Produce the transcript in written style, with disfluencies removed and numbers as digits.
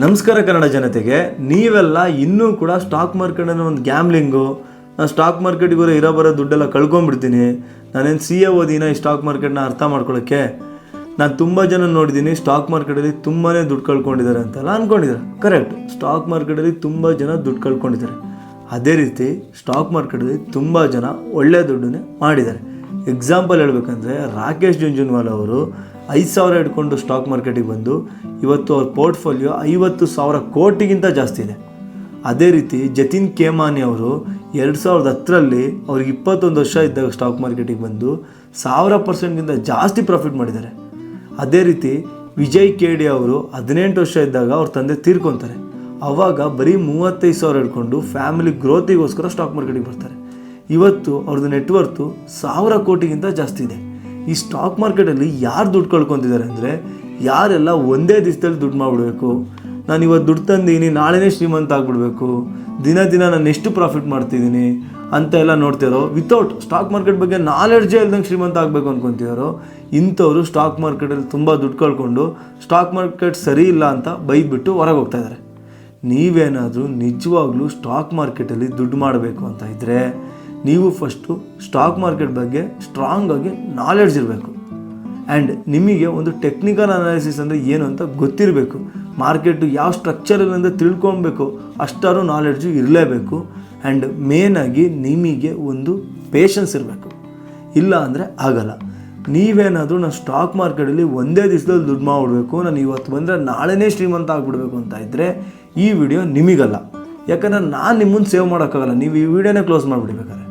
ನಮಸ್ಕಾರ ಕನ್ನಡ ಜನತೆಗೆ. ನೀವೆಲ್ಲ ಇನ್ನೂ ಕೂಡ ಸ್ಟಾಕ್ ಮಾರ್ಕೆಟನ್ನು ಒಂದು ಗ್ಯಾಮ್ಲಿಂಗು, ನಾನು ಸ್ಟಾಕ್ ಮಾರ್ಕೆಟಿಗೆ ಇರೋ ಬರೋ ದುಡ್ಡೆಲ್ಲ ಕಳ್ಕೊಂಡ್ಬಿಡ್ತೀನಿ, ನಾನೇನು CA ಓದಿನ ಈ ಸ್ಟಾಕ್ ಮಾರ್ಕೆಟ್ನ ಅರ್ಥ ಮಾಡ್ಕೊಳ್ಳೋಕ್ಕೆ. ನಾನು ತುಂಬ ಜನ ನೋಡಿದ್ದೀನಿ ಸ್ಟಾಕ್ ಮಾರ್ಕೆಟಲ್ಲಿ ತುಂಬಾ ದುಡ್ಡು ಕಳ್ಕೊಂಡಿದ್ದಾರೆ ಅಂತೆಲ್ಲ ಅಂದ್ಕೊಂಡಿದ್ದಾರೆ. ಕರೆಕ್ಟ್, ಸ್ಟಾಕ್ ಮಾರ್ಕೆಟಲ್ಲಿ ತುಂಬ ಜನ ದುಡ್ಡು ಕಳ್ಕೊಂಡಿದ್ದಾರೆ. ಅದೇ ರೀತಿ ಸ್ಟಾಕ್ ಮಾರ್ಕೆಟಲ್ಲಿ ತುಂಬ ಜನ ಒಳ್ಳೆಯ ದುಡ್ಡನ್ನೇ ಮಾಡಿದ್ದಾರೆ. ಎಕ್ಸಾಂಪಲ್ ಹೇಳ್ಬೇಕಂದ್ರೆ ರಾಕೇಶ್ ಜುಂಜುನ್ವಾಲ ಅವರು 5,000 ಇಟ್ಕೊಂಡು ಸ್ಟಾಕ್ ಮಾರ್ಕೆಟಿಗೆ ಬಂದು ಇವತ್ತು ಅವ್ರ ಪೋರ್ಟ್ಫೋಲಿಯೋ 50,000 ಕೋಟಿಗಿಂತ ಜಾಸ್ತಿ ಇದೆ. ಅದೇ ರೀತಿ ಜತಿನ್ ಕೇಮಾನಿ ಅವರು 2010ರಲ್ಲಿ ಅವ್ರಿಗೆ 21 ವರ್ಷ ಇದ್ದಾಗ ಸ್ಟಾಕ್ ಮಾರ್ಕೆಟಿಗೆ ಬಂದು 1000% ಜಾಸ್ತಿ ಪ್ರಾಫಿಟ್ ಮಾಡಿದ್ದಾರೆ. ಅದೇ ರೀತಿ ವಿಜಯ್ ಕೇಡಿ ಅವರು 18 ವರ್ಷ ಇದ್ದಾಗ ಅವ್ರ ತಂದೆ ತೀರ್ಕೊತಾರೆ. ಆವಾಗ ಬರೀ 35,000 ಇಟ್ಕೊಂಡು ಫ್ಯಾಮಿಲಿ ಗ್ರೋತಿಗೋಸ್ಕರ ಸ್ಟಾಕ್ ಮಾರ್ಕೆಟಿಗೆ ಬರ್ತಾರೆ. ಇವತ್ತು ಅವ್ರದ್ದು ನೆಟ್ವರ್ತು 1000 ಕೋಟಿಗಿಂತ ಜಾಸ್ತಿ ಇದೆ. ಈ ಸ್ಟಾಕ್ ಮಾರ್ಕೆಟಲ್ಲಿ ಯಾರು ದುಡ್ಡು ಕಳ್ಕೊತಿದ್ದಾರೆ ಅಂದರೆ, ಯಾರೆಲ್ಲ ಒಂದೇ ದಿವಸದಲ್ಲಿ ದುಡ್ಡು ಮಾಡಿಬಿಡ್ಬೇಕು, ನಾನು ಇವತ್ತು ದುಡ್ಡು ತಂದೀನಿ ನಾಳೆನೇ ಶ್ರೀಮಂತ ಆಗಿಬಿಡ್ಬೇಕು, ದಿನ ನಾನು ಎಷ್ಟು ಪ್ರಾಫಿಟ್ ಮಾಡ್ತಿದ್ದೀನಿ ಅಂತ ಎಲ್ಲ ನೋಡ್ತಿರೋ, ವಿತೌಟ್ ಸ್ಟಾಕ್ ಮಾರ್ಕೆಟ್ ಬಗ್ಗೆ ನಾಲೆಡ್ಜೇ ಇಲ್ದಂಗೆ ಶ್ರೀಮಂತ ಆಗಬೇಕು ಅಂದ್ಕೊತಿದ್ದಾರೋ, ಇಂಥವರು ಸ್ಟಾಕ್ ಮಾರ್ಕೆಟಲ್ಲಿ ತುಂಬ ದುಡ್ಡು ಕಳ್ಕೊಂಡು ಸ್ಟಾಕ್ ಮಾರ್ಕೆಟ್ ಸರಿ ಇಲ್ಲ ಅಂತ ಬೈದ್ಬಿಟ್ಟು ಹೊರಗೆ ಹೋಗ್ತಾ ಇದ್ದಾರೆ. ನೀವೇನಾದರೂ ನಿಜವಾಗ್ಲೂ ಸ್ಟಾಕ್ ಮಾರ್ಕೆಟಲ್ಲಿ ದುಡ್ಡು ಮಾಡಬೇಕು ಅಂತ ಇದ್ದರೆ, ನೀವು ಫಸ್ಟು ಸ್ಟಾಕ್ ಮಾರ್ಕೆಟ್ ಬಗ್ಗೆ ಸ್ಟ್ರಾಂಗಾಗಿ ನಾಲೆಡ್ಜ್ ಇರಬೇಕು. ಆ್ಯಂಡ್ ನಿಮಗೆ ಒಂದು ಟೆಕ್ನಿಕಲ್ ಅನಾಲಿಸಿಸ್ ಅಂದರೆ ಏನು ಅಂತ ಗೊತ್ತಿರಬೇಕು. ಮಾರ್ಕೆಟು ಯಾವ ಸ್ಟ್ರಕ್ಚರಲ್ಲಿ ಅಂತ ತಿಳ್ಕೊಬೇಕು, ಅಷ್ಟಾರು ನಾಲೆಡ್ಜು ಇರಲೇಬೇಕು. ಆ್ಯಂಡ್ ಮೇನಾಗಿ ನಿಮಗೆ ಒಂದು ಪೇಷನ್ಸ್ ಇರಬೇಕು. ಇಲ್ಲ ಅಂದರೆ ಆಗಲ್ಲ. ನೀವೇನಾದರೂ ನಾನು ಸ್ಟಾಕ್ ಮಾರ್ಕೆಟಲ್ಲಿ ಒಂದೇ ದಿವಸದಲ್ಲಿ ದುಡ್ಡು ಮಾಡಿಬಿಡ್ಬೇಕು, ನಾನು ಇವತ್ತು ಬಂದರೆ ನಾಳೆನೇ ಶ್ರೀಮಂತ ಆಗಿಬಿಡ್ಬೇಕು ಅಂತ ಇದ್ದರೆ ಈ ವಿಡಿಯೋ ನಿಮಗಲ್ಲ. ಯಾಕಂದರೆ ನಾನು ನಿಮ್ಮನ್ನು ಸೇವ್ ಮಾಡೋಕ್ಕಾಗಲ್ಲ. ನೀವು ಈ ವಿಡಿಯೋನೇ ಕ್ಲೋಸ್ ಮಾಡಿಬಿಡ್ಬೇಕಾದ್ರೆ.